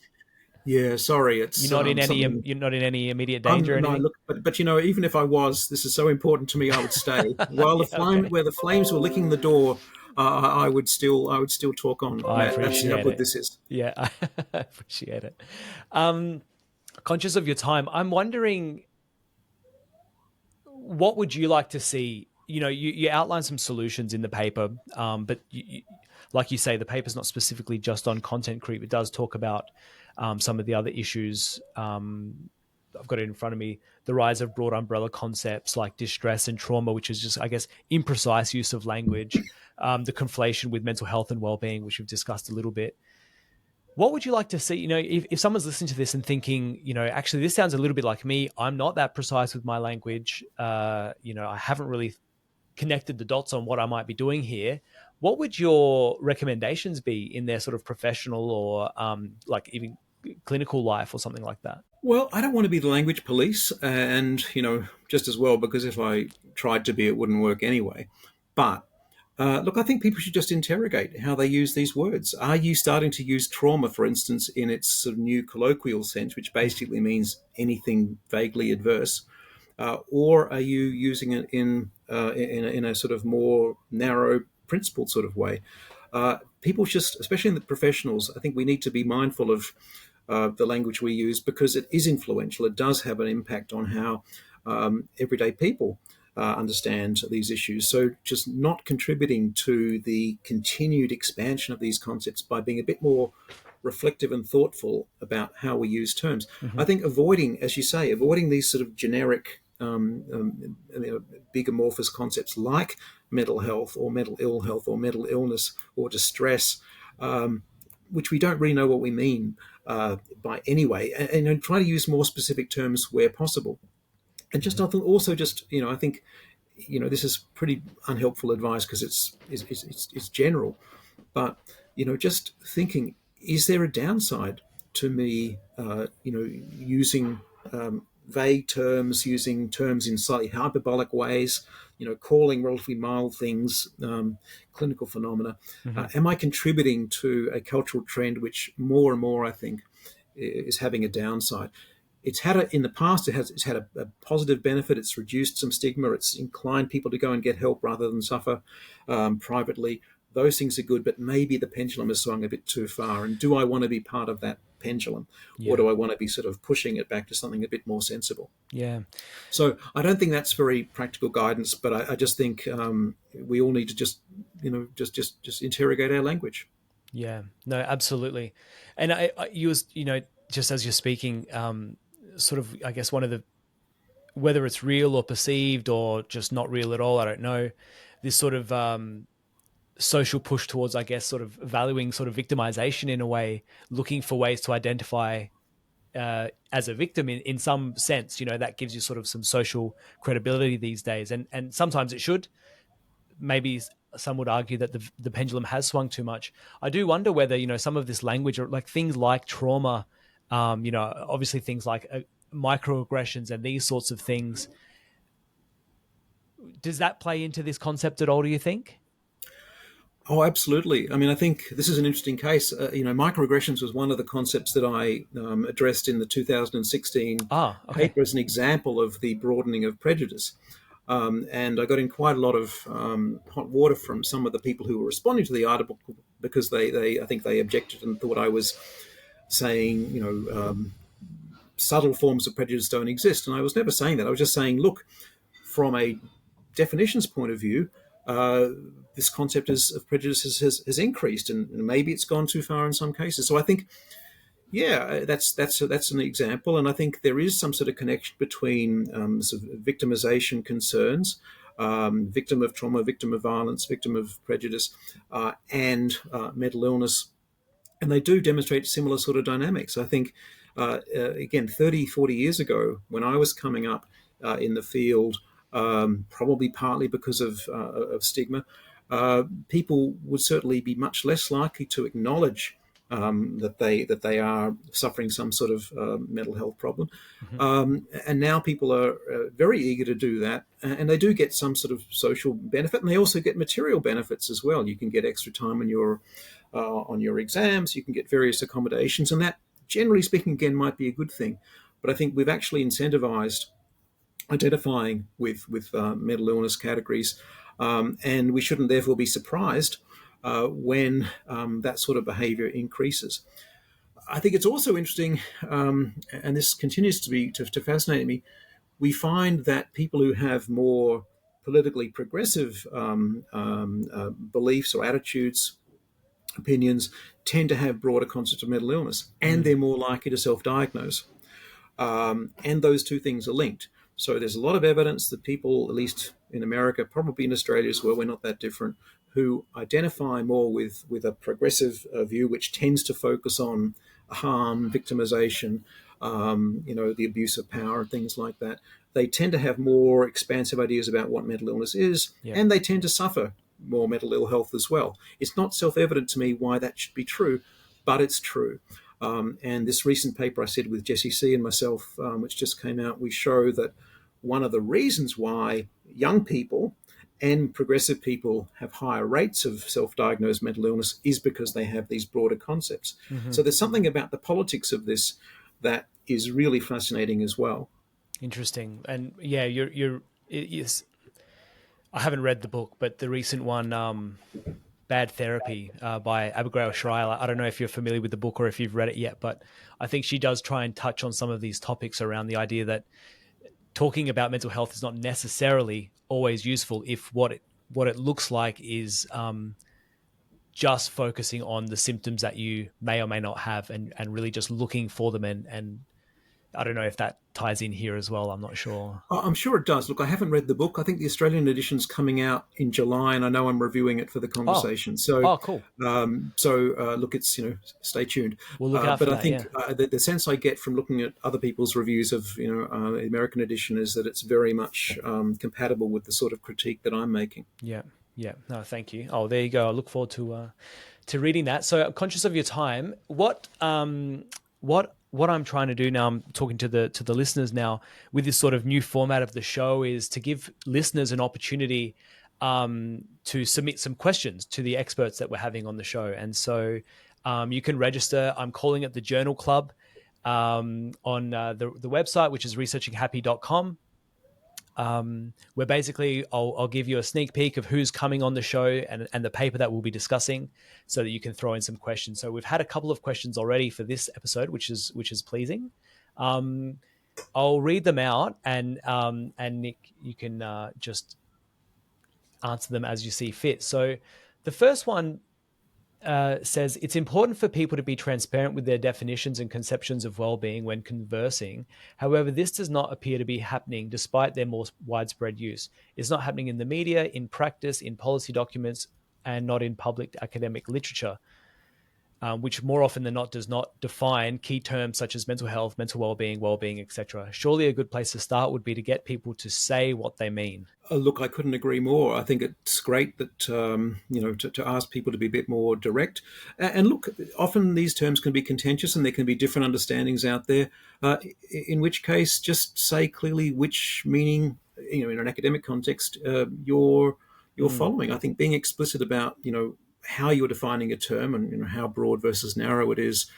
Yeah, sorry, it's something. You're not in any immediate danger or No, anything? look, but even if I was, this is so important to me, I would stay. While the Okay. where the flames were licking the door, I would still talk on, I Matt. That's how appreciate good it. this is. Yeah, I appreciate it. Conscious of your time, I'm wondering, what would you like to see? You outline some solutions in the paper, but like you say, the paper's not specifically just on content creep. It does talk about some of the other issues. I've got it in front of me. The rise of broad umbrella concepts like distress and trauma, which is just, I guess, imprecise use of language. The conflation with mental health and well-being, which we've discussed a little bit. What would you like to see? If someone's listening to this and thinking, actually, this sounds a little bit like me. I'm not that precise with my language. I haven't really connected the dots on what I might be doing here. What would your recommendations be in their sort of professional or like even clinical life or something like that? Well, I don't want to be the language police, and just as well, because if I tried to be, it wouldn't work anyway. But look, I think people should just interrogate how they use these words. Are you starting to use trauma, for instance, in its sort of new colloquial sense, which basically means anything vaguely adverse, or are you using it in a sort of more narrow, principled sort of way? People just, especially in the professionals, I think we need to be mindful of the language we use, because it is influential. It does have an impact on how everyday people understand these issues. So just not contributing to the continued expansion of these concepts by being a bit more reflective and thoughtful about how we use terms. Mm-hmm. I think avoiding, as you say, avoiding these sort of generic big amorphous concepts like mental health or mental ill health or mental illness or distress, which we don't really know what we mean by anyway, and try to use more specific terms where possible. And just also just I think this is pretty unhelpful advice because it's general, but just thinking, is there a downside to me using vague terms, using terms in slightly hyperbolic ways, calling relatively mild things clinical phenomena? Mm-hmm. Am I contributing to a cultural trend which more and more, I think, is having a downside? It's had in the past, it's had a positive benefit. It's reduced some stigma. It's inclined people to go and get help rather than suffer privately. Those things are good, but maybe the pendulum has swung a bit too far. And do I want to be part of that pendulum, or do I want to be sort of pushing it back to something a bit more sensible? Yeah. So I don't think that's very practical guidance, but I just think we all need to just interrogate our language. Yeah. No, absolutely. And you was just as you're speaking, sort of, I guess one of the, whether it's real or perceived or just not real at all, I don't know, this sort of social push towards, I guess, sort of valuing sort of victimization in a way, looking for ways to identify as a victim in some sense, that gives you sort of some social credibility these days. And sometimes it should. Maybe some would argue that the pendulum has swung too much. I do wonder whether, some of this language, or like things like trauma, obviously things like microaggressions and these sorts of things, does that play into this concept at all, do you think? Oh, absolutely. I mean, I think this is an interesting case. Microaggressions was one of the concepts that I addressed in the 2016 paper as an example of the broadening of prejudice. And I got in quite a lot of hot water from some of the people who were responding to the article because I think they objected and thought I was saying, subtle forms of prejudice don't exist. And I was never saying that. I was just saying, look, from a definitions point of view, this concept of prejudice has increased, and maybe it's gone too far in some cases. So I think, that's an example, and I think there is some sort of connection between sort of victimization concerns, victim of trauma, victim of violence, victim of prejudice, and mental illness, and they do demonstrate similar sort of dynamics. I think, again, 30, 40 years ago, when I was coming up in the field, probably partly because of stigma, people would certainly be much less likely to acknowledge that they are suffering some sort of mental health problem. And now people are very eager to do that, and they do get some sort of social benefit, and they also get material benefits as well. You can get extra time on your exams, you can get various accommodations, and that, generally speaking, again, might be a good thing. But I think we've actually incentivized identifying with mental illness categories, and we shouldn't therefore be surprised when that sort of behavior increases. I think it's also interesting, and this continues to fascinate me. We find that people who have more politically progressive beliefs or attitudes, opinions, tend to have broader concepts of mental illness, and they're more likely to self-diagnose. And those two things are linked. So there's a lot of evidence that people, at least in America, probably in Australia as well, we're not that different, who identify more with a progressive view, which tends to focus on harm, victimization, the abuse of power and things like that. They tend to have more expansive ideas about what mental illness is, and they tend to suffer more mental ill health as well. It's not self-evident to me why that should be true, but it's true. And this recent paper I said with Jessie C and myself, which just came out, we show that one of the reasons why young people and progressive people have higher rates of self-diagnosed mental illness is because they have these broader concepts. So there's something about the politics of this that is really fascinating as well. Interesting. And yeah, I haven't read the book, but the recent one, Bad Therapy by Abigail Shrier. I don't know if you're familiar with the book or if you've read it yet, but I think she does try and touch on some of these topics around the idea that talking about mental health is not necessarily always useful if what it looks like is just focusing on the symptoms that you may or may not have and really just looking for them. And I don't know if that ties in here as well. I'm not sure. I'm sure it does. Look, I haven't read the book. I think the Australian edition's coming out in July, and I know I'm reviewing it for the conversation. Cool. Look, it's, stay tuned. We'll look out for that. But I think the sense I get from looking at other people's reviews of the American edition is that it's very much compatible with the sort of critique that I'm making. Yeah. No, thank you. Oh, there you go. I look forward to reading that. So, conscious of your time, what I'm trying to do now, I'm talking to the listeners now with this sort of new format of the show, is to give listeners an opportunity to submit some questions to the experts that we're having on the show. And so you can register. I'm calling it the Journal Club on the website, which is researchinghappy.com. Where basically I'll give you a sneak peek of who's coming on the show and the paper that we'll be discussing, so that you can throw in some questions. So we've had a couple of questions already for this episode, which is pleasing. I'll read them out, and Nick, you can just answer them as you see fit. So the first one says, it's important for people to be transparent with their definitions and conceptions of well-being when conversing. However, this does not appear to be happening despite their more widespread use. It's not happening in the media, in practice, in policy documents, and not in public academic literature, which more often than not does not define key terms such as mental health, mental well-being, etc. Surely a good place to start would be to get people to say what they mean. Look, I couldn't agree more. I think it's great that, to ask people to be a bit more direct. And look, often these terms can be contentious and there can be different understandings out there, in which case just say clearly which meaning, in an academic context, you're following. I think being explicit about, how you're defining a term and how broad versus narrow it is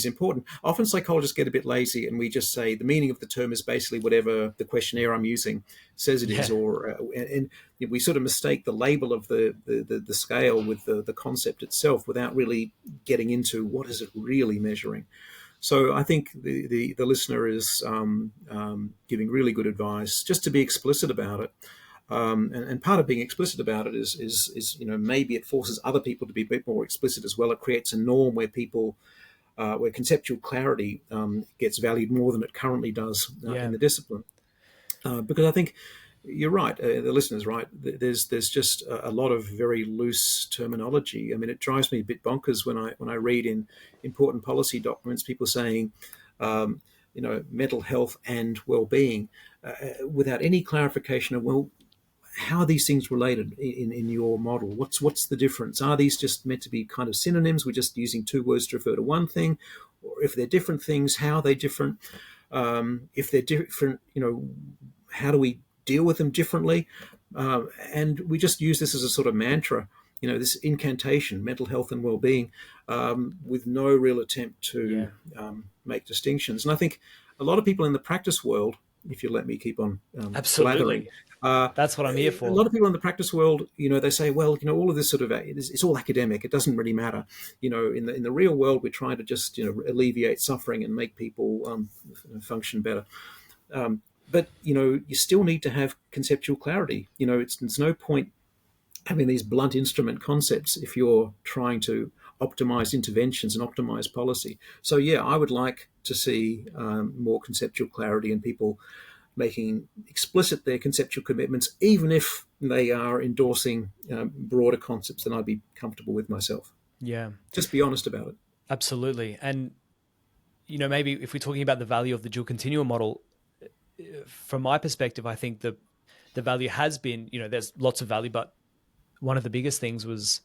important. Often psychologists get a bit lazy and we just say the meaning of the term is basically whatever the questionnaire I'm using says it is, and we sort of mistake the label of the scale with the concept itself without really getting into what is it really measuring. So I think the listener is giving really good advice just to be explicit about it. And part of being explicit about it is maybe it forces other people to be a bit more explicit as well. It creates a norm where people, where conceptual clarity gets valued more than it currently does in the discipline. Because I think you're right, the listener's right. There's just a lot of very loose terminology. I mean, it drives me a bit bonkers when I read in important policy documents people saying, mental health and well-being, without any clarification of, well, how are these things related in your model? What's the difference? Are these just meant to be kind of synonyms? We're just using two words to refer to one thing, or if they're different things, how are they different? If they're different, how do we deal with them differently? And we just use this as a sort of mantra, this incantation, mental health and well-being, with no real attempt to make distinctions. And I think a lot of people in the practice world, if you let me keep on Absolutely. That's what I'm here for. A lot of people in the practice world, they say, well, all of this sort of, it's all academic. It doesn't really matter. In the real world, we're trying to just, alleviate suffering and make people function better. But, you still need to have conceptual clarity. It's no point having these blunt instrument concepts if you're trying to optimize interventions and optimize policy. So, I would like to see more conceptual clarity and people making explicit their conceptual commitments, even if they are endorsing broader concepts than I'd be comfortable with myself. Yeah. Just be honest about it. Absolutely. And, maybe if we're talking about the value of the dual continuum model, from my perspective, I think the value has been, there's lots of value, but one of the biggest things was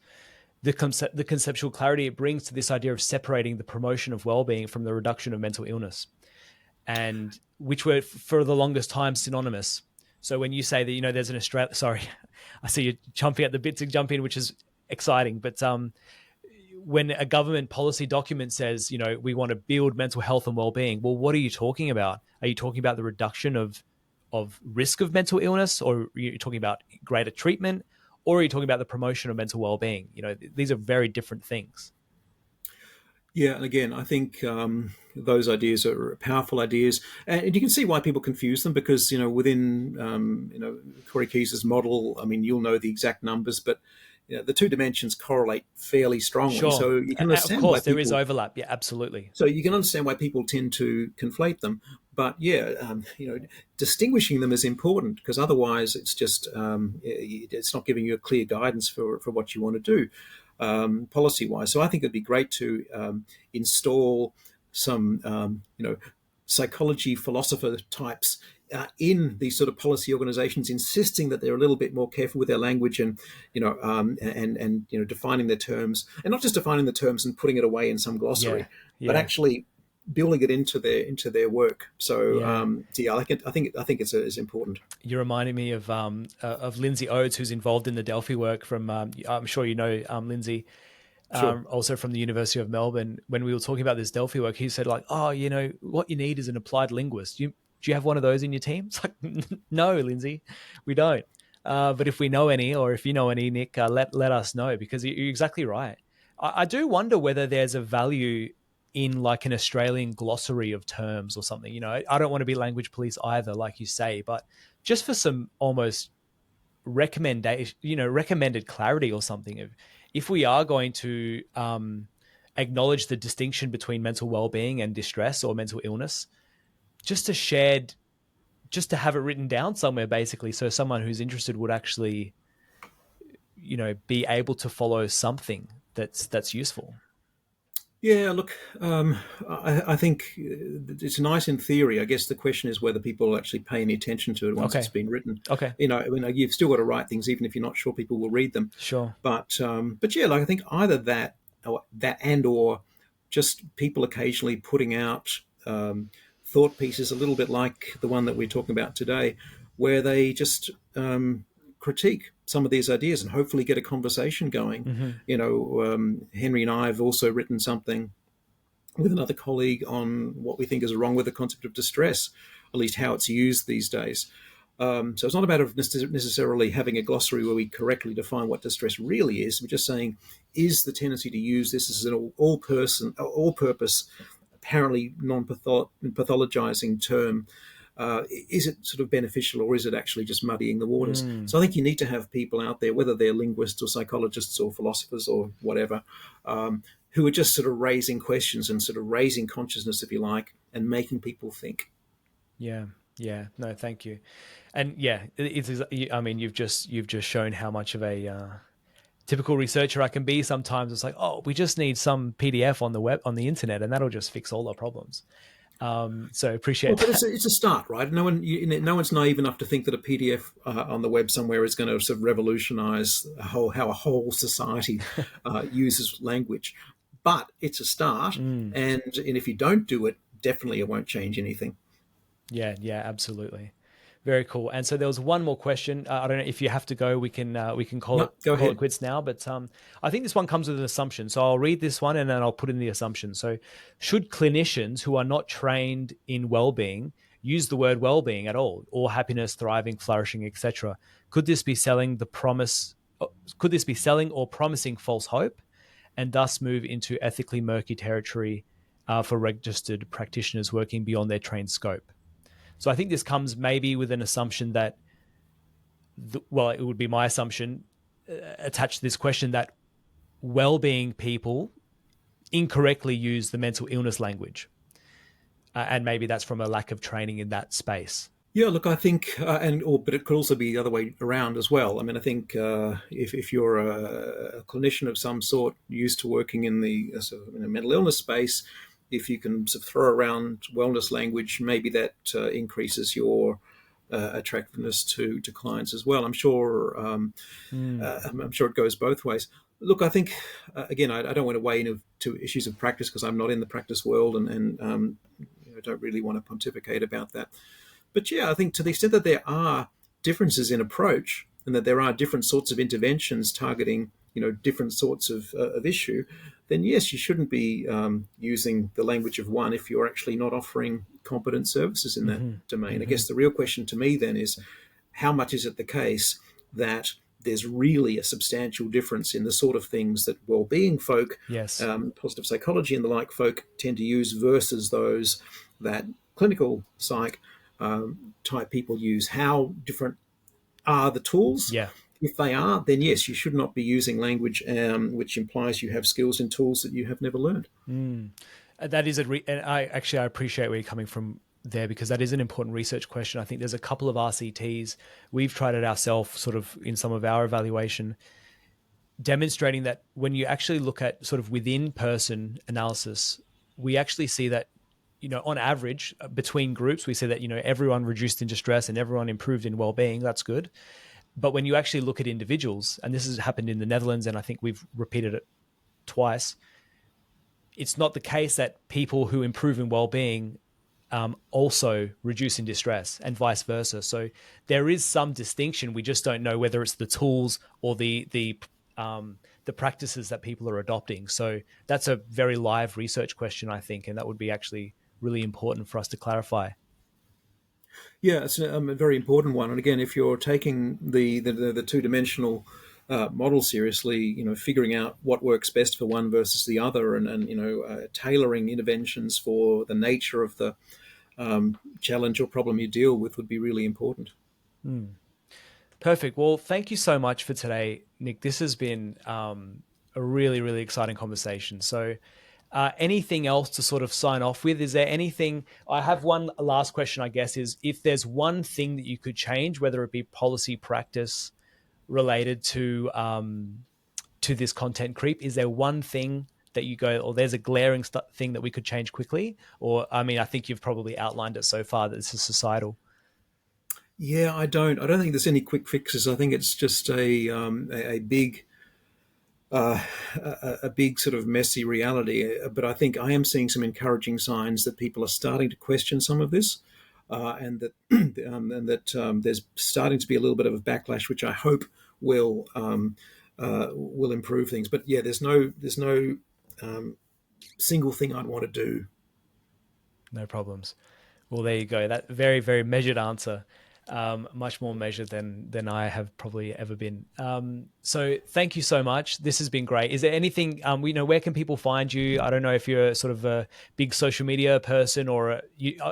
the conceptual clarity it brings to this idea of separating the promotion of well-being from the reduction of mental illness, and which were for the longest time synonymous. So when you say that, there's an Australia, sorry, I see you jumping at the bit to jump in, which is exciting. But when a government policy document says, we want to build mental health and well-being, well, what are you talking about? Are you talking about the reduction of risk of mental illness, or are you talking about greater treatment, or are you talking about the promotion of mental well-being? These are very different things. Yeah, and again, I think those ideas are powerful ideas, and you can see why people confuse them because within Corey Keyes's model, you'll know the exact numbers, but the two dimensions correlate fairly strongly. Sure. So you can understand of course, why there is overlap. Yeah, absolutely. So you can understand why people tend to conflate them, but distinguishing them is important because otherwise it's just it's not giving you a clear guidance for what you want to do. Policy-wise. So I think it'd be great to install some, psychology philosopher types in these sort of policy organizations, insisting that they're a little bit more careful with their language and defining their terms, and not just defining the terms and putting it away in some glossary, but actually building it into their work. So I think it's important. You're reminding me of Lindsay Oates, who's involved in the Delphi work from I'm sure Lindsay, Sure. also from the University of Melbourne. When we were talking about this Delphi work, he said what you need is an applied linguist. Do you have one of those in your team? It's like, no, Lindsay, we don't. But if we know any, or if you know any, Nick, let us know, because you're exactly right. I do wonder whether there's a value in like an Australian glossary of terms or something. I don't want to be language police either, like you say, but just for some almost recommended clarity or something. If we are going to acknowledge the distinction between mental well-being and distress or mental illness, just to have it written down somewhere, basically, so someone who's interested would actually, be able to follow something that's useful. Yeah, look, I think it's nice in theory. I guess the question is whether people actually pay any attention to it once it's been written. Okay. You've still got to write things, even if you're not sure people will read them. Sure. But yeah, I think either that or just people occasionally putting out thought pieces, a little bit like the one that we're talking about today, where they just critique some of these ideas and hopefully get a conversation going. Mm-hmm. Henry and I have also written something with another colleague on what we think is wrong with the concept of distress, at least how it's used these days. So it's not a matter of necessarily having a glossary where we correctly define what distress really is. We're just saying, is the tendency to use this as an all-purpose, apparently non-pathologizing term, is it sort of beneficial, or is it actually just muddying the waters? So I think you need to have people out there, whether they're linguists or psychologists or philosophers or whatever, who are just sort of raising questions and sort of raising consciousness, if you like, and making people think. Yeah. No, thank you. And you've just shown how much of a typical researcher I can be. Sometimes it's like, we just need some PDF on the web, on the internet, and that'll just fix all our problems. So appreciate Well, but that. it's a start, right? No one's naive enough to think that a PDF on the web somewhere is going to sort of revolutionise how a whole society uses language. But it's a start, Mm. and if you don't do it, definitely it won't change anything. Yeah, absolutely. Very cool. And so there was one more question. I don't know if you have to go. We can call No, it go call it ahead. quits now. But I think this one comes with an assumption. So I'll read this one and then I'll put in the assumption. So, should clinicians who are not trained in well-being use the word well-being at all, or happiness, thriving, flourishing, etc.? Could this be selling the promise? Could this be selling or promising false hope, and thus move into ethically murky territory for registered practitioners working beyond their trained scope? So I think this comes maybe with an assumption that, well, it would be my assumption attached to this question, that well-being people incorrectly use the mental illness language. And maybe that's from a lack of training in that space. Yeah, look, I think, but it could also be the other way around as well. I mean, I think if you're a clinician of some sort used to working in the in a mental illness space, if you can sort of throw around wellness language, maybe that increases your attractiveness to clients as well. I'm sure. I'm sure it goes both ways. Look, I think again, I don't want to weigh into issues of practice because I'm not in the practice world, and don't really want to pontificate about that. But yeah, I think to the extent that there are differences in approach and that there are different sorts of interventions targeting, different sorts of issue, then yes, you shouldn't be using the language of one if you're actually not offering competent services in that domain. I guess the real question to me then is, how much is it the case that there's really a substantial difference in the sort of things that well-being folk, Yes. positive psychology and the like folk tend to use versus those that clinical psych type people use? How different are the tools? Yeah. If they are, then yes, you should not be using language which implies you have skills in tools that you have never learned. That is and I appreciate where you're coming from there, because that is an important research question. I think there's a couple of RCTs. We've tried it ourselves sort of in some of our evaluation, demonstrating that when you actually look at sort of within person analysis, we actually see that, on average between groups, we see that, everyone reduced in distress and everyone improved in well-being. That's good. But when you actually look at individuals, and this has happened in the Netherlands, and I think we've repeated it twice, it's not the case that people who improve in well-being also reduce in distress, and vice versa. So there is some distinction. We just don't know whether it's the tools or the practices that people are adopting. So that's a very live research question, I think, and that would be actually really important for us to clarify. Yeah, it's a very important one. And again, if you're taking the two-dimensional model seriously, figuring out what works best for one versus the other, and tailoring interventions for the nature of the challenge or problem you deal with would be really important. Perfect. Well, thank you so much for today, Nick. This has been a really, really exciting conversation. So anything else to sort of sign off with? Is there anything? I have one last question, I guess, is if there's one thing that you could change, whether it be policy, practice related to this content creep, is there one thing that you go, or there's a glaring thing that we could change quickly? Or, I mean, I think you've probably outlined it so far that this is societal. Yeah, I don't think there's any quick fixes. I think it's just a big a big sort of messy reality. But I think I am seeing some encouraging signs that people are starting to question some of this, and that there's starting to be a little bit of a backlash, which I hope will improve things. But yeah, there's no single thing I'd want to do. No problems. Well, there you go. That very, very measured answer. Much more measured than I have probably ever been. So thank you so much. This has been great. Is there anything, where can people find you? I don't know if you're sort of a big social media person, or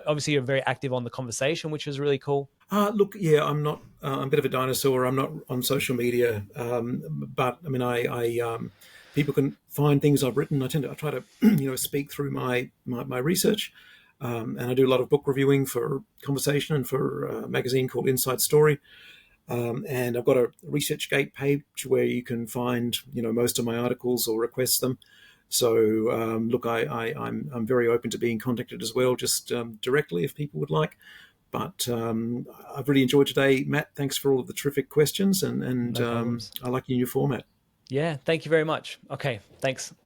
obviously you're very active on the conversation, which is really cool. Look, yeah, I'm not. I'm a bit of a dinosaur. I'm not on social media, but I mean, I people can find things I've written. I try to, speak through my research. And I do a lot of book reviewing for Conversation and for a magazine called Inside Story. And I've got a ResearchGate page where you can find, most of my articles or request them. So look, I'm very open to being contacted as well, just directly if people would like. But I've really enjoyed today, Matt. Thanks for all of the terrific questions, and No problems. I like your new format. Yeah, thank you very much. Okay, thanks.